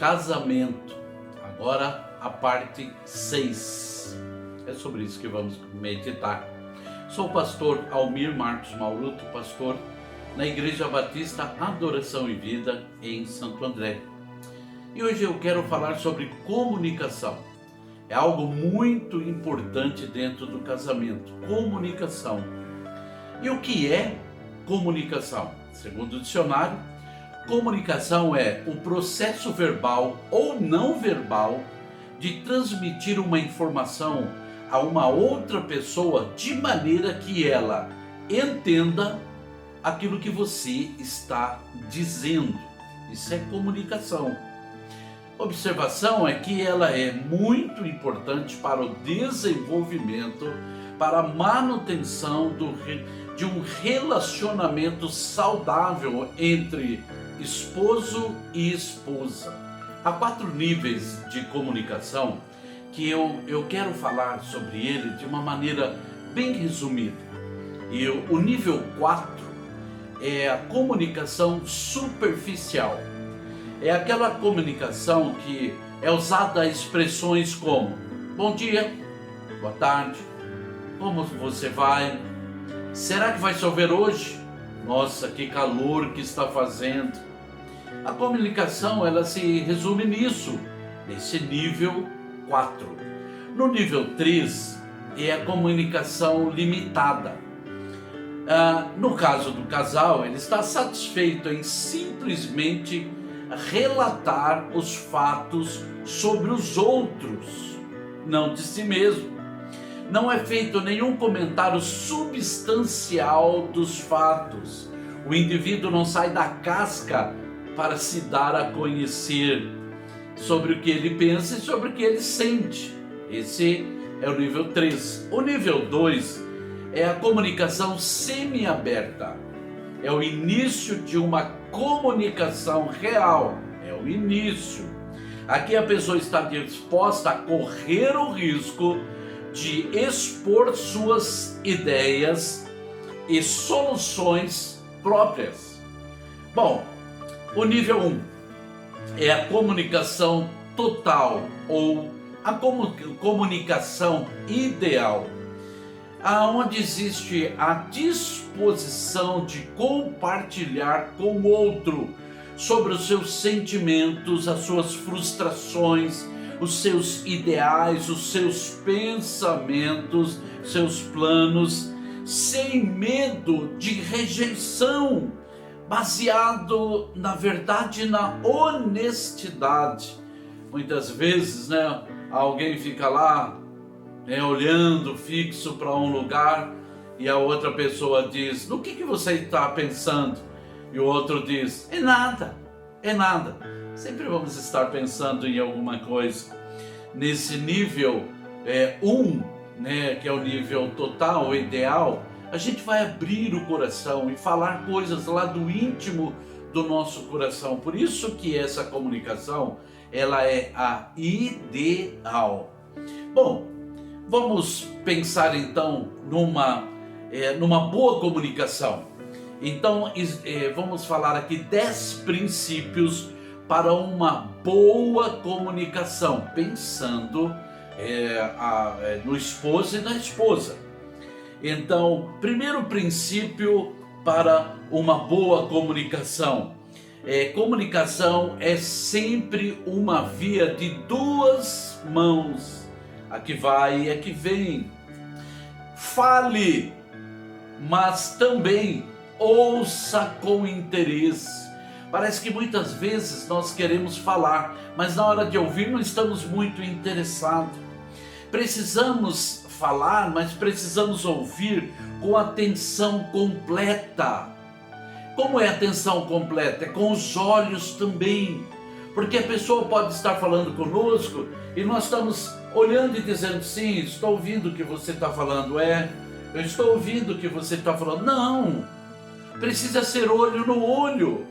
casamento. Agora a parte 6. É sobre isso que vamos meditar. Sou o pastor Almir Marcos Mauruto, pastor na Igreja Batista Adoração e Vida em Santo André. E hoje eu quero falar sobre comunicação. É algo muito importante dentro do casamento, comunicação. E o que é comunicação? Segundo o dicionário, comunicação é o processo verbal ou não verbal de transmitir uma informação a uma outra pessoa de maneira que ela entenda aquilo que você está dizendo. Isso é comunicação. Observação é que ela é muito importante para o desenvolvimento, para a manutenção de um relacionamento saudável entre esposo e esposa. Há 4 níveis de comunicação que eu quero falar sobre ele de uma maneira bem resumida. E o nível 4 é a comunicação superficial. É aquela comunicação que é usada expressões como bom dia, boa tarde, como você vai? Será que vai chover hoje? Nossa, que calor que está fazendo. A comunicação, ela se resume nisso, nesse nível 4. No nível 3 é a comunicação limitada. No caso do casal, ele está satisfeito em simplesmente relatar os fatos sobre os outros, não de si mesmo. Não é feito nenhum comentário substancial dos fatos. O indivíduo não sai da casca para se dar a conhecer sobre o que ele pensa e sobre o que ele sente. Esse é o nível 3. O nível 2 é a comunicação semi-aberta. É o início de uma comunicação real. É o início. Aqui a pessoa está disposta a correr o risco de expor suas ideias e soluções próprias. Bom, o nível 1 é a comunicação total ou a comunicação ideal, aonde existe a disposição de compartilhar com o outro sobre os seus sentimentos, as suas frustrações, os seus ideais, os seus pensamentos, seus planos, sem medo de rejeição, baseado na verdade e na honestidade. Muitas vezes, alguém fica lá, olhando fixo para um lugar e a outra pessoa diz: no que você está pensando? E o outro diz: é nada. Sempre vamos estar pensando em alguma coisa. Nesse nível 1, que é o nível total, ideal, a gente vai abrir o coração e falar coisas lá do íntimo do nosso coração. Por isso que essa comunicação, ela é a ideal. Bom, vamos pensar então numa boa comunicação. Então, vamos falar aqui 10 princípios para uma boa comunicação, pensando no esposo e na esposa. Então, primeiro princípio para uma boa comunicação. Comunicação é sempre uma via de 2 mãos. A que vai e a que vem. Fale, mas também ouça com interesse. Parece que muitas vezes nós queremos falar, mas na hora de ouvir não estamos muito interessados. Precisamos falar, mas precisamos ouvir com atenção completa. Como é atenção completa? É com os olhos também. Porque a pessoa pode estar falando conosco e nós estamos olhando e dizendo: sim, estou ouvindo o que você está falando. Eu estou ouvindo o que você está falando. Não, precisa ser olho no olho.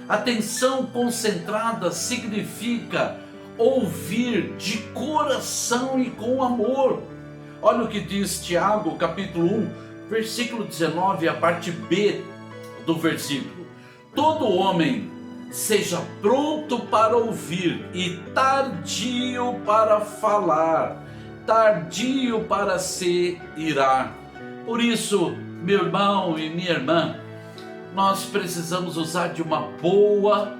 Atenção concentrada significa ouvir de coração e com amor. Olha o que diz Tiago, capítulo 1, versículo 19, a parte B do versículo. Todo homem seja pronto para ouvir e tardio para falar, tardio para se irar. Por isso, meu irmão e minha irmã, nós precisamos usar de uma boa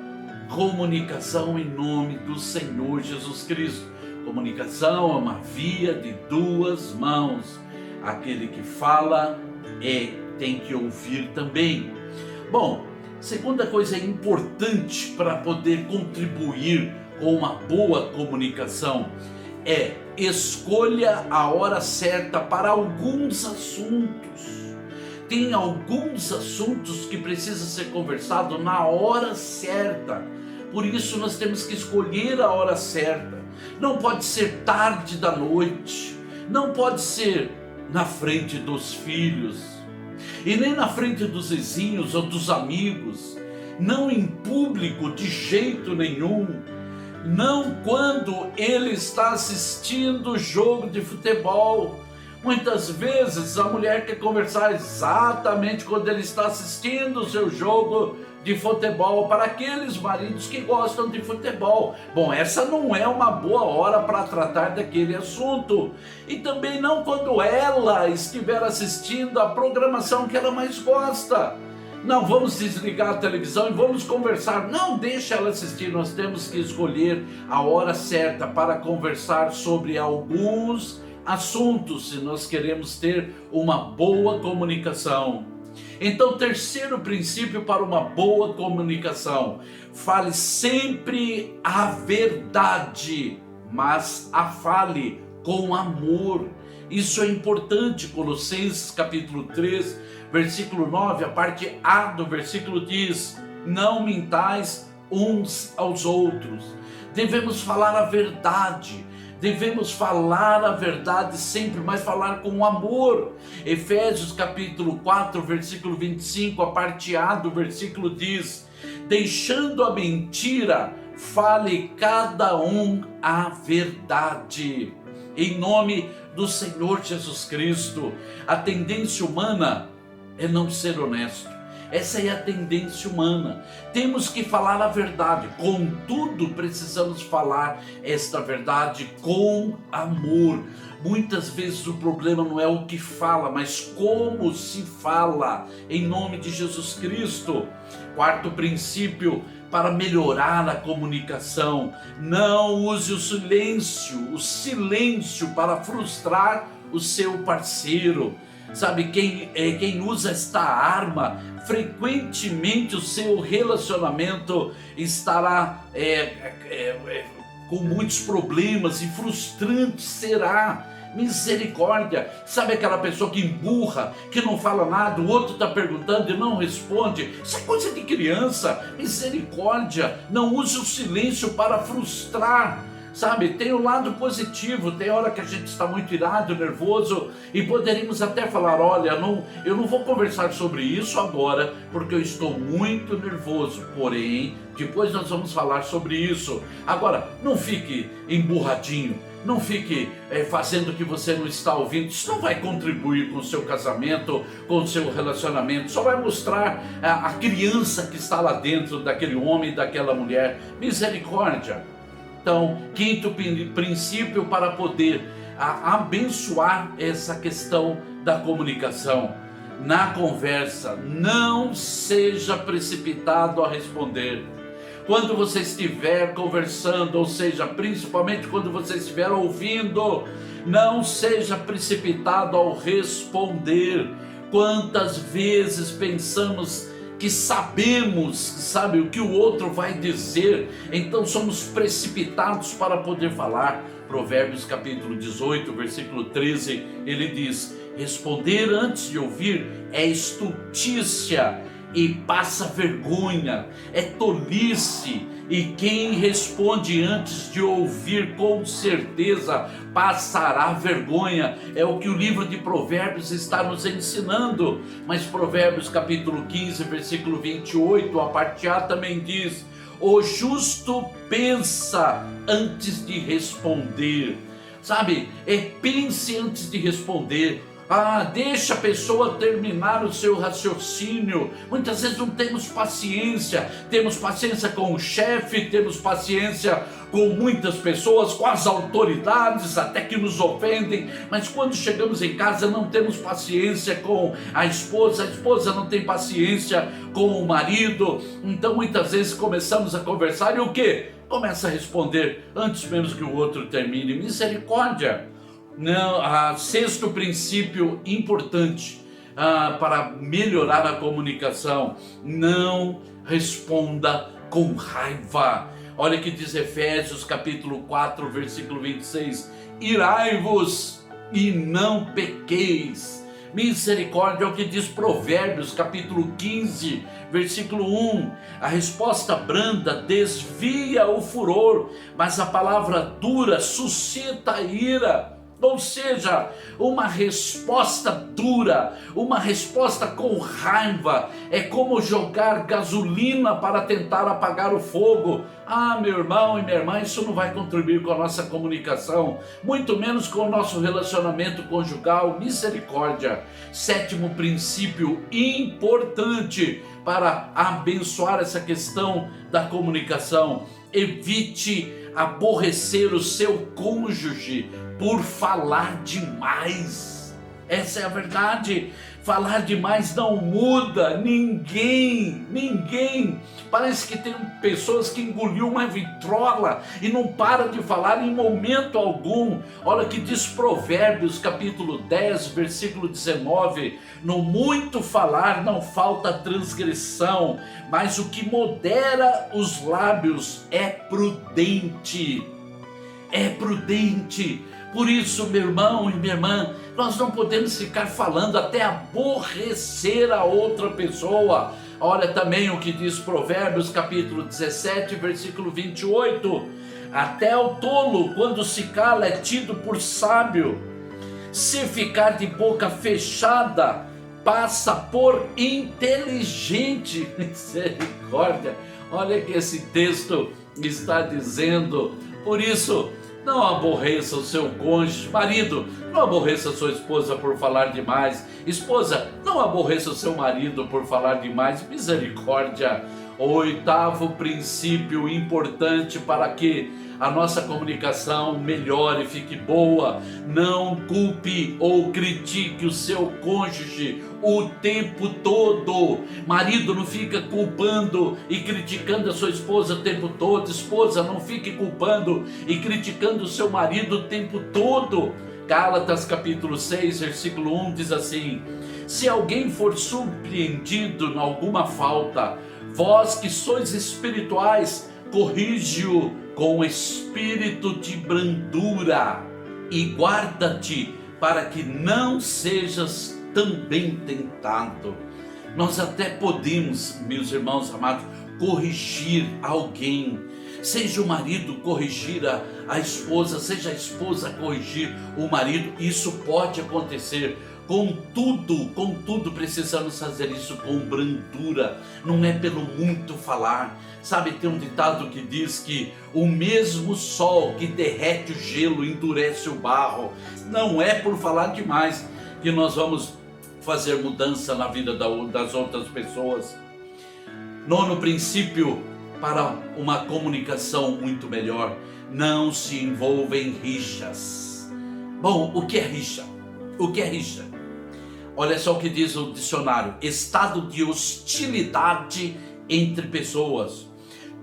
comunicação em nome do Senhor Jesus Cristo. Comunicação é uma via de duas mãos. Aquele que fala tem que ouvir também. Bom, segunda coisa importante para poder contribuir com uma boa comunicação é escolha a hora certa para alguns assuntos. Tem alguns assuntos que precisam ser conversados na hora certa. Por isso nós temos que escolher a hora certa. Não pode ser tarde da noite, não pode ser na frente dos filhos, e nem na frente dos vizinhos ou dos amigos, não em público de jeito nenhum, não quando ele está assistindo o jogo de futebol. Muitas vezes a mulher quer conversar exatamente quando ele está assistindo o seu jogo de futebol, para aqueles maridos que gostam de futebol. Bom, essa não é uma boa hora para tratar daquele assunto. E também não quando ela estiver assistindo a programação que ela mais gosta. Não, vamos desligar a televisão e vamos conversar. Não, deixa ela assistir. Nós temos que escolher a hora certa para conversar sobre alguns assuntos, se nós queremos ter uma boa comunicação. Então, terceiro princípio para uma boa comunicação: fale sempre a verdade, mas a fale com amor. Isso é importante. Colossenses capítulo 3, versículo 9, a parte A do versículo diz: não mintais uns aos outros. Devemos falar a verdade. Devemos falar a verdade sempre, mas falar com amor. Efésios capítulo 4, versículo 25, a parte A do versículo diz: deixando a mentira, fale cada um a verdade. Em nome do Senhor Jesus Cristo. A tendência humana é não ser honesto. Essa é a tendência humana. Temos que falar a verdade, contudo precisamos falar esta verdade com amor. Muitas vezes o problema não é o que fala, mas como se fala, em nome de Jesus Cristo. Quarto princípio para melhorar a comunicação: não use o silêncio para frustrar o seu parceiro. Sabe, quem usa esta arma, frequentemente o seu relacionamento estará com muitos problemas e frustrante será. Misericórdia. Sabe aquela pessoa que emburra, que não fala nada, o outro está perguntando e não responde? Isso é coisa de criança. Misericórdia. Não use o silêncio para frustrar. Sabe, tem o lado positivo. Tem hora que a gente está muito irado, nervoso, e poderíamos até falar: olha, eu não vou conversar sobre isso agora, porque eu estou muito nervoso, porém, depois nós vamos falar sobre isso. Agora, não fique emburradinho, não fique fazendo o que você não está ouvindo. Isso não vai contribuir com o seu casamento, com o seu relacionamento. Só vai mostrar a criança que está lá dentro daquele homem e daquela mulher. Misericórdia. Então, quinto princípio para poder abençoar essa questão da comunicação: na conversa, não seja precipitado a responder. Quando você estiver conversando, ou seja, principalmente quando você estiver ouvindo, não seja precipitado ao responder. Quantas vezes pensamos que sabemos, sabe, o que o outro vai dizer, então somos precipitados para poder falar. Provérbios capítulo 18, versículo 13, ele diz: responder antes de ouvir é estultícia e passa vergonha, é tolice, e quem responde antes de ouvir com certeza passará vergonha. É o que o livro de Provérbios está nos ensinando. Mas Provérbios capítulo 15, versículo 28, a parte A também diz: o justo pensa antes de responder. Sabe, pense antes de responder. Deixa a pessoa terminar o seu raciocínio. Muitas vezes não temos paciência com o chefe, temos paciência com muitas pessoas, com as autoridades, até que nos ofendem, mas quando chegamos em casa não temos paciência com a esposa não tem paciência com o marido. Então muitas vezes começamos a conversar e o quê? Começa a responder antes mesmo que o outro termine. Misericórdia! Não, sexto princípio importante para melhorar a comunicação: não responda com raiva. Olha que diz Efésios capítulo 4, versículo 26: irai-vos e não pequeis. Misericórdia é o que diz Provérbios capítulo 15, versículo 1. A resposta branda desvia o furor, mas a palavra dura suscita a ira. Ou seja, uma resposta dura, uma resposta com raiva, é como jogar gasolina para tentar apagar o fogo. Meu irmão e minha irmã, isso não vai contribuir com a nossa comunicação, muito menos com o nosso relacionamento conjugal. Misericórdia. Sétimo princípio importante para abençoar essa questão da comunicação: evite aborrecer o seu cônjuge por falar demais. Essa é a verdade. Falar demais não muda ninguém. Parece que tem pessoas que engoliu uma vitrola e não para de falar em momento algum. Olha que diz Provérbios capítulo 10, versículo 19: no muito falar não falta transgressão, mas o que modera os lábios é prudente. Por isso, meu irmão e minha irmã, nós não podemos ficar falando até aborrecer a outra pessoa. Olha também o que diz Provérbios capítulo 17, versículo 28. Até o tolo, quando se cala, é tido por sábio. Se ficar de boca fechada, passa por inteligente. Misericórdia. Olha que esse texto está dizendo. Por isso, não aborreça o seu cônjuge. Marido, não aborreça a sua esposa por falar demais. Esposa, não aborreça o seu marido por falar demais. Misericórdia. Oitavo princípio importante para que a nossa comunicação melhore e fique boa: não culpe ou critique o seu cônjuge o tempo todo. Marido, não fica culpando e criticando a sua esposa o tempo todo. Esposa, não fique culpando e criticando o seu marido o tempo todo. Gálatas capítulo 6, versículo 1 diz assim: se alguém for surpreendido em alguma falta, vós que sois espirituais, corrige-o com espírito de brandura, e guarda-te para que não sejas também tentado. Nós até podemos, meus irmãos amados, corrigir alguém. Seja o marido corrigir a esposa, seja a esposa corrigir o marido. Isso pode acontecer. Contudo, precisamos fazer isso com brandura, não é pelo muito falar. Sabe, tem um ditado que diz que o mesmo sol que derrete o gelo endurece o barro. Não é por falar demais que nós vamos fazer mudança na vida das outras pessoas. Nono princípio para uma comunicação muito melhor: não se envolva em rixas. Bom, o que é rixa? O que é rixa? Olha só o que diz o dicionário: estado de hostilidade entre pessoas.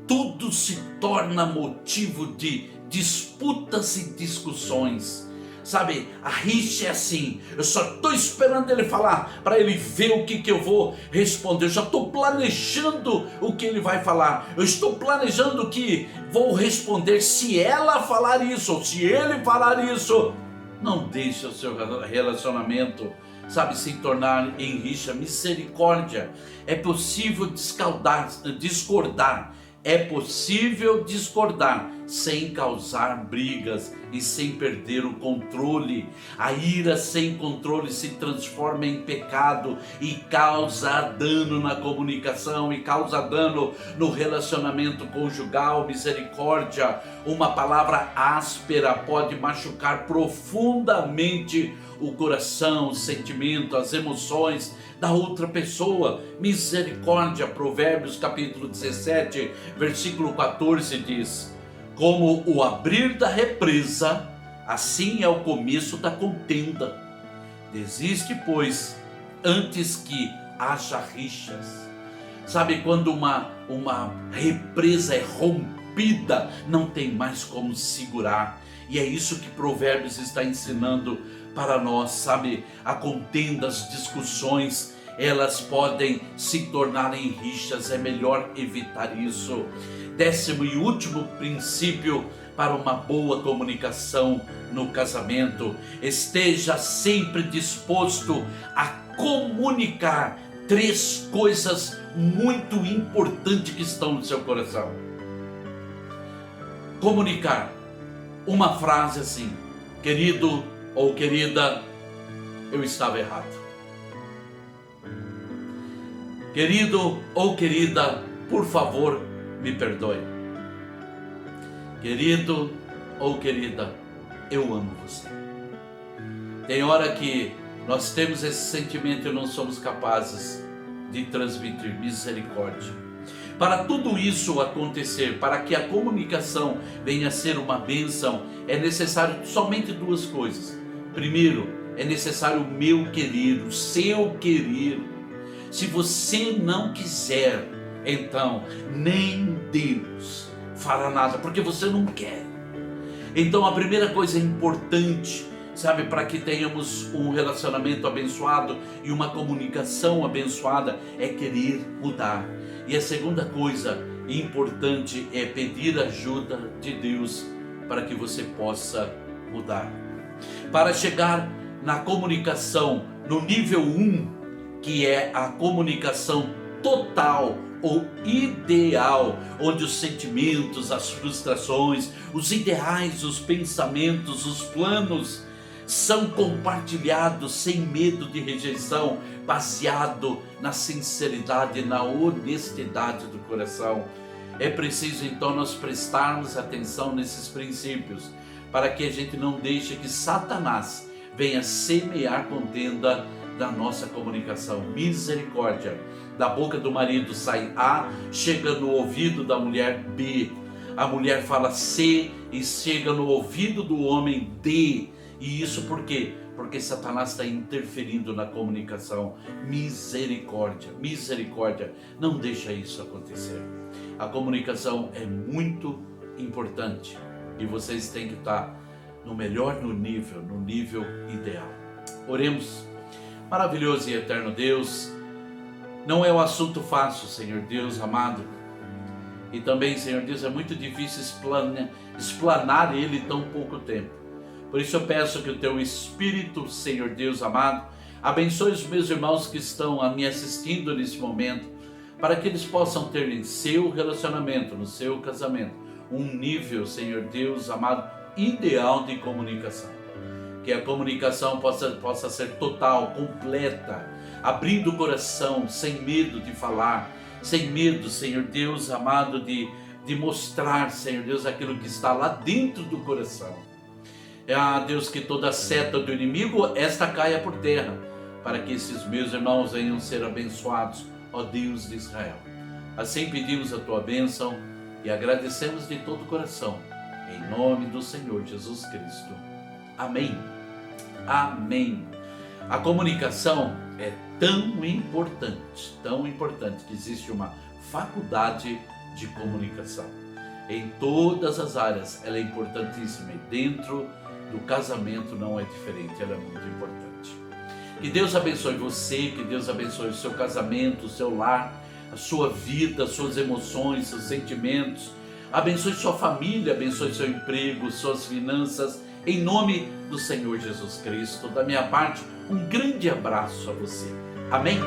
Tudo se torna motivo de disputas e discussões. Sabe, a rixa é assim: eu só estou esperando ele falar para ele ver o que eu vou responder. Eu já estou planejando o que ele vai falar. Eu estou planejando o que vou responder se ela falar isso ou se ele falar isso. Não deixe o seu relacionamento, sabe, se tornar em rixa. Misericórdia. É possível discordar. É possível discordar sem causar brigas e sem perder o controle. A ira sem controle se transforma em pecado e causa dano na comunicação e causa dano no relacionamento conjugal. Misericórdia. Uma palavra áspera pode machucar profundamente o coração, o sentimento, as emoções da outra pessoa. Misericórdia. Provérbios capítulo 17, versículo 14 diz: como o abrir da represa, assim é o começo da contenda. Desiste, pois, antes que haja rixas. Sabe, quando uma represa é rompida, não tem mais como segurar. E é isso que Provérbios está ensinando para nós, sabe? A contenda, as discussões, elas podem se tornar em rixas. É melhor evitar isso. 10º e último princípio para uma boa comunicação no casamento: esteja sempre disposto a comunicar 3 coisas muito importantes que estão no seu coração. Comunicar uma frase assim: querido ou querida, eu estava errado. Querido ou querida, por favor, me perdoe. Querido ou querida, eu amo você. Tem hora que nós temos esse sentimento e não somos capazes de transmitir misericórdia. Para tudo isso acontecer, para que a comunicação venha a ser uma bênção, é necessário somente 2 coisas. Primeiro, é necessário o meu querer, o seu querer. Se você não quiser, então nem Deus fará nada, porque você não quer. Então a primeira coisa importante, sabe, para que tenhamos um relacionamento abençoado e uma comunicação abençoada, é querer mudar. E a segunda coisa importante é pedir ajuda de Deus para que você possa mudar. Para chegar na comunicação no nível 1, que é a comunicação total ou ideal, onde os sentimentos, as frustrações, os ideais, os pensamentos, os planos são compartilhados sem medo de rejeição, baseado na sinceridade e na honestidade do coração. É preciso então nós prestarmos atenção nesses princípios, para que a gente não deixe que Satanás venha semear contenda da nossa comunicação. Misericórdia. Da boca do marido sai A, chega no ouvido da mulher B. A mulher fala C e chega no ouvido do homem D. E isso por quê? Porque Satanás está interferindo na comunicação. Misericórdia, misericórdia. Não deixa isso acontecer. A comunicação é muito importante e vocês têm que estar no nível ideal. Oremos. Maravilhoso e eterno Deus, não é um assunto fácil, Senhor Deus amado, e também, Senhor Deus, é muito difícil explanar ele em tão pouco tempo. Por isso eu peço que o Teu Espírito, Senhor Deus amado, abençoe os meus irmãos que estão me assistindo nesse momento, para que eles possam ter em seu relacionamento, no seu casamento, um nível, Senhor Deus amado, ideal de comunicação. Que a comunicação possa ser total, completa, abrindo o coração, sem medo de falar, sem medo, Senhor Deus amado, de mostrar, Senhor Deus, aquilo que está lá dentro do coração. Deus, que toda seta do inimigo, esta caia por terra, para que esses meus irmãos venham ser abençoados, ó Deus de Israel. Assim pedimos a Tua bênção e agradecemos de todo o coração, em nome do Senhor Jesus Cristo. Amém. Amém. A comunicação é tão importante que existe uma faculdade de comunicação. Em todas as áreas ela é importantíssima e dentro do casamento não é diferente, ela é muito importante. Que Deus abençoe você, que Deus abençoe o seu casamento, o seu lar, a sua vida, as suas emoções, seus sentimentos. Abençoe sua família, abençoe seu emprego, suas finanças, em nome do Senhor Jesus Cristo. Da minha parte, um grande abraço a você. Amém?